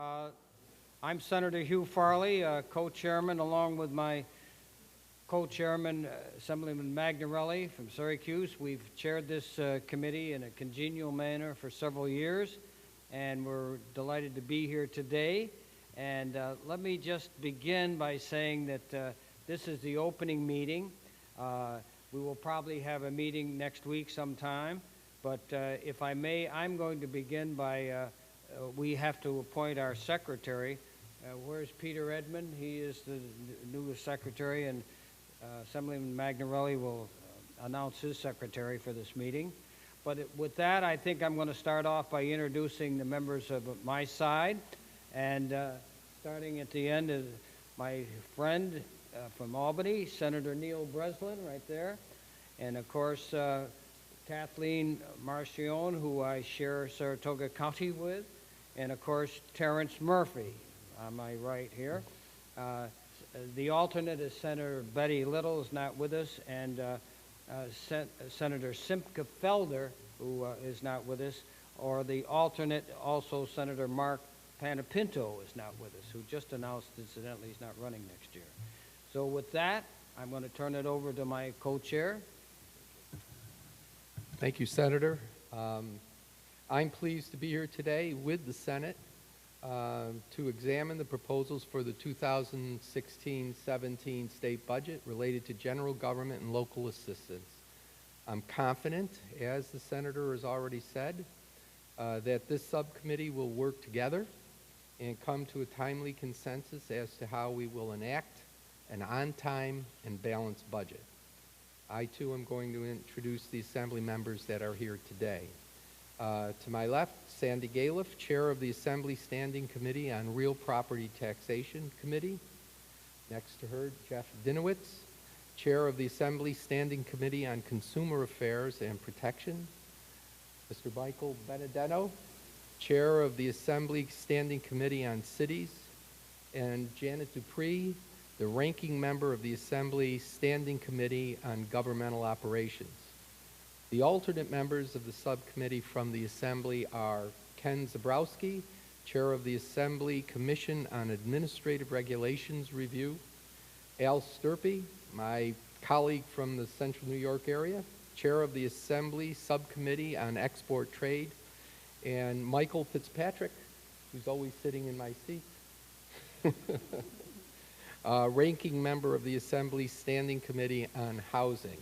Uh, I'm Senator Hugh Farley, co-chairman, along with my co-chairman, Assemblyman Magnarelli from Syracuse. We've chaired this committee in a congenial manner for several years, and we're delighted to be here today. And let me just begin by saying that this is the opening meeting. We will probably have a meeting next week sometime, but if I may, I'm going to begin by, we have to appoint our secretary. Where's Peter Edmond? He is the newest secretary, and Assemblyman Magnarelli will announce his secretary for this meeting. But with that, I think I'm going to start off by introducing the members of my side, and starting at the end is my friend from Albany, Senator Neil Breslin, right there, and of course Kathleen Marcion, who I share Saratoga County with, and of course Terrence Murphy on my right here. The alternate is Senator Betty Little, is not with us, and Senator Simca Felder, who is not with us, or the alternate, also Senator Mark Panapinto is not with us, who just announced, incidentally, he's not running next year. So with that, I'm going to turn it over to my co-chair. Thank you, Senator. I'm pleased to be here today with the Senate to examine the proposals for the 2016-17 state budget related to general government and local assistance. I'm confident, as the Senator has already said, that this subcommittee will work together and come to a timely consensus as to how we will enact an on-time and balanced budget. I, too, am going to introduce the Assembly members that are here today. To my left, Sandy Galiff, Chair of the Assembly Standing Committee on Real Property Taxation Committee. Next to her, Jeff Dinowitz, Chair of the Assembly Standing Committee on Consumer Affairs and Protection. Mr. Michael Benedetto, Chair of the Assembly Standing Committee on Cities. And Janet Dupree, the ranking member of the Assembly Standing Committee on Governmental Operations. The alternate members of the subcommittee from the Assembly are Ken Zabrowski, Chair of the Assembly Commission on Administrative Regulations Review, Al Sturpey, my colleague from the Central New York area, Chair of the Assembly Subcommittee on Export Trade, and Michael Fitzpatrick, who's always sitting in my seat, ranking member of the Assembly Standing Committee on Housing.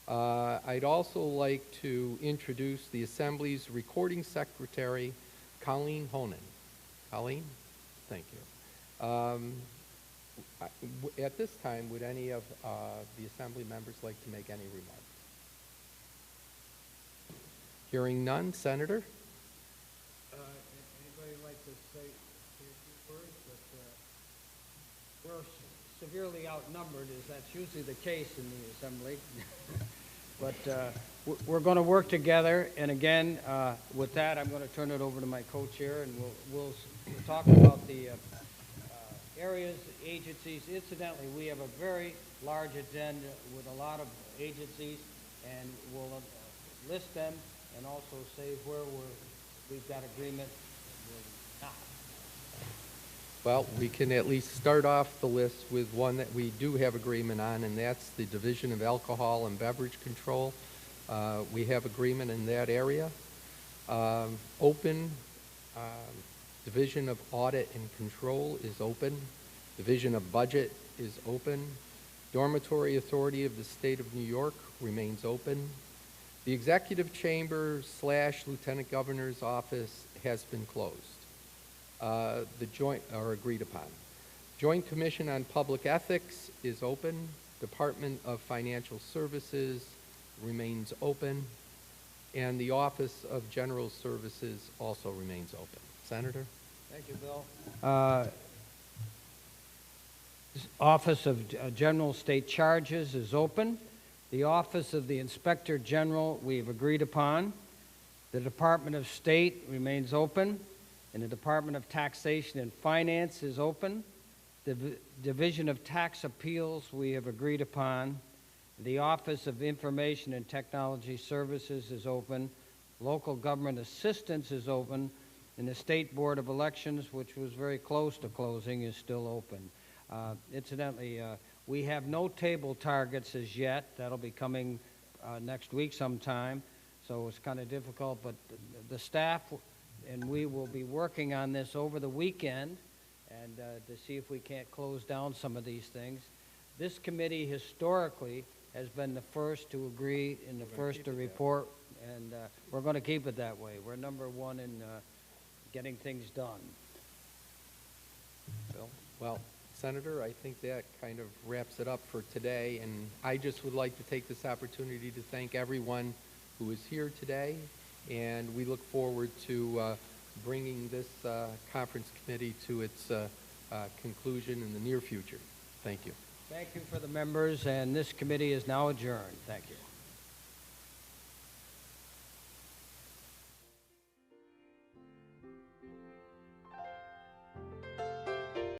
I'd also like to introduce the Assembly's recording secretary, Colleen Honan. Colleen, thank you. At this time, would any of the Assembly members like to make any remarks? Hearing none, Senator? Anybody like to say a few words? But we're severely outnumbered, as that's usually the case in the Assembly. But we're going to work together, and again, with that, I'm going to turn it over to my co-chair, and we'll talk about the areas, agencies. Incidentally, we have a very large agenda with a lot of agencies, and we'll list them and also say where we've got agreement with not. Well, we can at least start off the list with one that we do have agreement on, and that's the Division of Alcohol and Beverage Control. We have agreement in that area. Division of Audit and Control is open. Division of Budget is open. Dormitory Authority of the State of New York remains open. The Executive Chamber / Lieutenant Governor's Office has been closed. The joint are agreed upon. Joint Commission on Public Ethics is open. Department of Financial Services remains open. And the Office of General Services also remains open. Senator? Thank you, Bill. Office of General State Charges is open. The Office of the Inspector General we've agreed upon. The Department of State remains open. And the Department of Taxation and Finance is open. The Division of Tax Appeals we have agreed upon. The Office of Information and Technology Services is open. Local Government Assistance is open. And the State Board of Elections, which was very close to closing, is still open. Incidentally, we have no table targets as yet. That'll be coming next week sometime, so it's kind of difficult, but the staff and we will be working on this over the weekend and to see if we can't close down some of these things. This committee historically has been the first to agree and the first to report, and we're going to keep it that way. We're number one in getting things done. Bill? Well, Senator, I think that kind of wraps it up for today, and I just would like to take this opportunity to thank everyone who is here today, and we look forward to bringing this conference committee to its conclusion in the near future. Thank you. Thank you for the members, and this committee is now adjourned. Thank you.